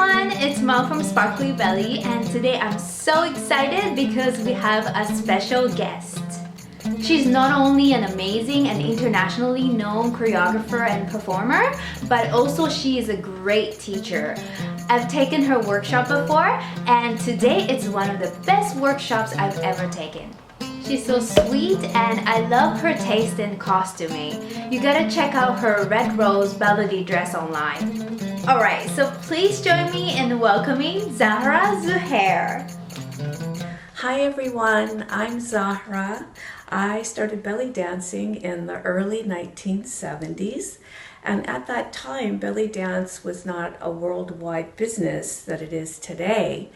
everyone, it's Mel from Sparkly Belly, and today I'm so excited because we have a special guest. She's not only an amazing and internationally known choreographer and performer, but also she is a great teacher. I've taken her workshop before, and today it's one of the best workshops I've ever taken. She's so sweet and I love her taste in costuming. You gotta check out her red rose melody dress online. Alright, so please join me in welcoming Zahra Zuhair. Hi everyone, I'm Zahra. I started belly dancing in the early 1970s, and at that time belly dance was not a worldwide business that it is today,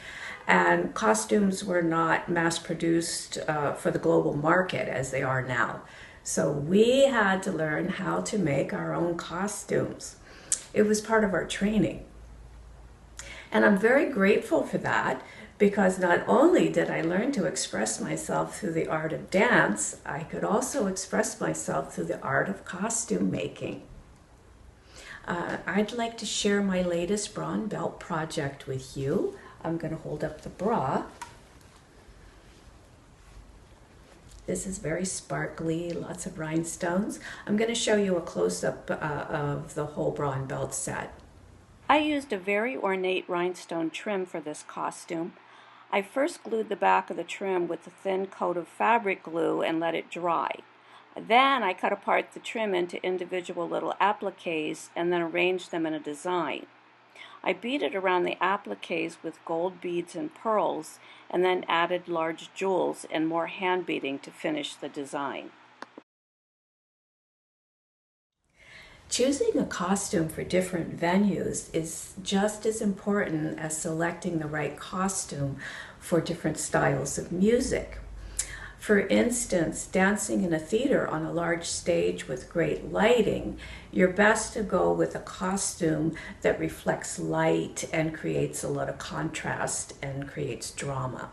and costumes were not mass produced for the global market as they are now. So we had to learn how to make our own costumes. It was part of our training. And I'm very grateful for that, because not only did I learn to express myself through the art of dance, I could also express myself through the art of costume making. I'd like to share my latest brown belt project with you. I'm going to hold up the bra. This is very sparkly, lots of rhinestones. I'm going to show you a close-up of the whole bra and belt set. I used a very ornate rhinestone trim for this costume. I first glued the back of the trim with a thin coat of fabric glue and let it dry. Then I cut apart the trim into individual little appliques and then arranged them in a design. I beaded around the appliques with gold beads and pearls and then added large jewels and more hand beading to finish the design. Choosing a costume for different venues is just as important as selecting the right costume for different styles of music. For instance, dancing in a theater on a large stage with great lighting, you're best to go with a costume that reflects light and creates a lot of contrast and creates drama.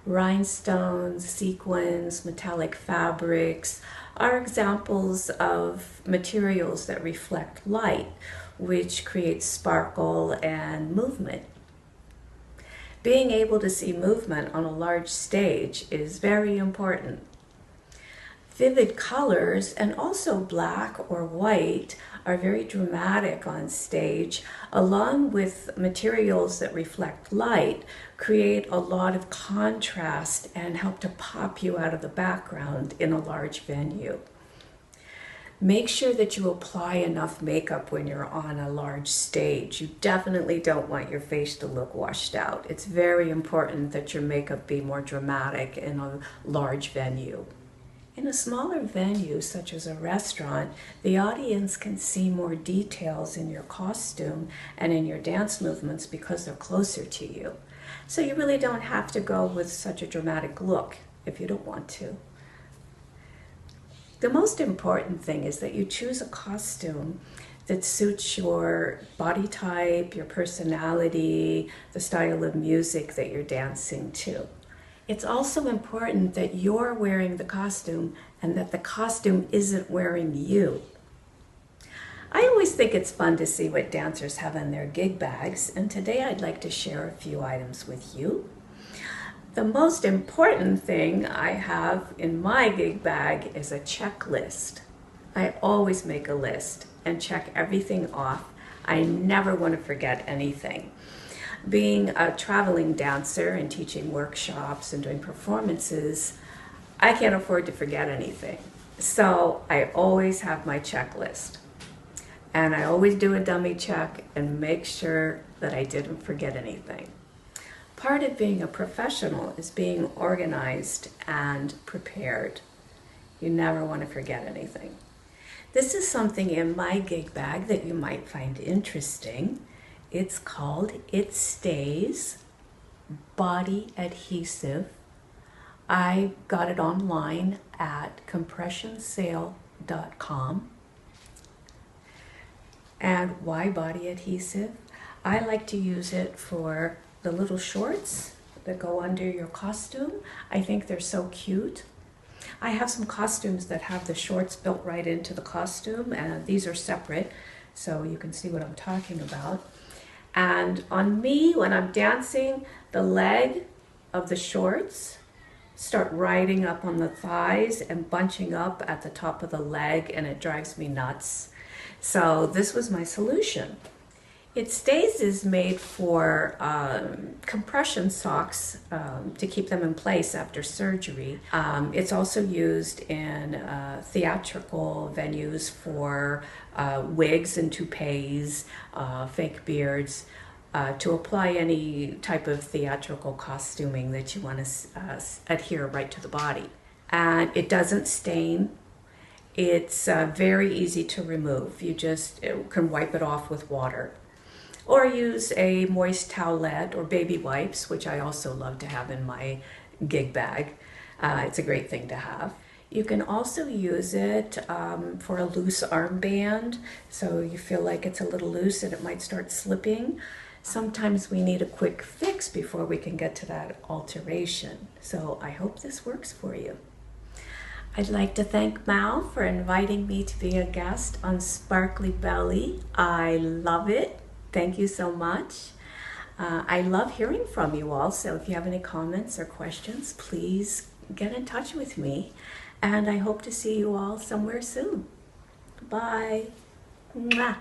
Rhinestones, sequins, metallic fabrics are examples of materials that reflect light, which creates sparkle and movement. Being able to see movement on a large stage is very important. Vivid colors and also black or white are very dramatic on stage, along with materials that reflect light, create a lot of contrast and help to pop you out of the background in a large venue. Make sure that you apply enough makeup when you're on a large stage. You definitely don't want your face to look washed out. It's very important that your makeup be more dramatic in a large venue. In a smaller venue, such as a restaurant, the audience can see more details in your costume and in your dance movements because they're closer to you. So you really don't have to go with such a dramatic look if you don't want to. The most important thing is that you choose a costume that suits your body type, your personality, the style of music that you're dancing to. It's also important that you're wearing the costume and that the costume isn't wearing you. I always think it's fun to see what dancers have in their gig bags, and today I'd like to share a few items with you. The most important thing I have in my gig bag is a checklist. I always make a list and check everything off. I never want to forget anything. Being a traveling dancer and teaching workshops and doing performances, I can't afford to forget anything. So I always have my checklist. And I always do a dummy check and make sure that I didn't forget anything. Part of being a professional is being organized and prepared. You never want to forget anything. This is something in my gig bag that you might find interesting. It's called It Stays Body Adhesive. I got it online at compressionsale.com. And why body adhesive? I like to use it for the little shorts that go under your costume. I think they're so cute. I have some costumes that have the shorts built right into the costume, and these are separate, so you can see what I'm talking about. And on me, when I'm dancing, the leg of the shorts start riding up on the thighs and bunching up at the top of the leg, and it drives me nuts. So this was my solution. It Stays is made for compression socks to keep them in place after surgery. It's also used in theatrical venues for wigs and toupees, fake beards, to apply any type of theatrical costuming that you want to adhere right to the body. And it doesn't stain. It's very easy to remove. You just can wipe it off with water. Or use a moist towelette or baby wipes, which I also love to have in my gig bag. It's a great thing to have. You can also use it for a loose armband, so you feel like it's a little loose and it might start slipping. Sometimes we need a quick fix before we can get to that alteration. So I hope this works for you. I'd like to thank Mal for inviting me to be a guest on Sparkly Belly. I love it. Thank you so much. I love hearing from you all, so if you have any comments or questions, please get in touch with me. And I hope to see you all somewhere soon. Bye. Mwah.